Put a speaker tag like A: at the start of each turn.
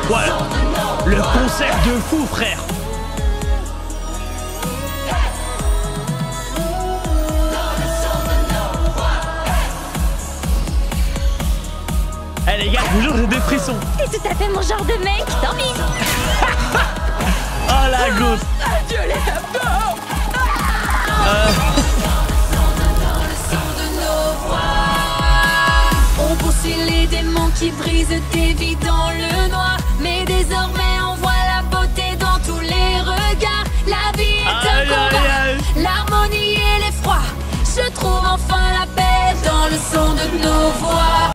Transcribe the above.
A: Voilà. Le concert de fou, frère. Eh les gars, je vous jure, j'ai des frissons.
B: C'est tout à fait mon genre de mec, tant pis.
A: Oh la goutte.
B: Adieu les abdos. On poursuit les démons qui brisent tes vies dans le noir. Mais désormais on voit la beauté dans tous les regards. La vie est un combat, l'harmonie et l'effroi. Je trouve enfin la paix dans le son de nos voix.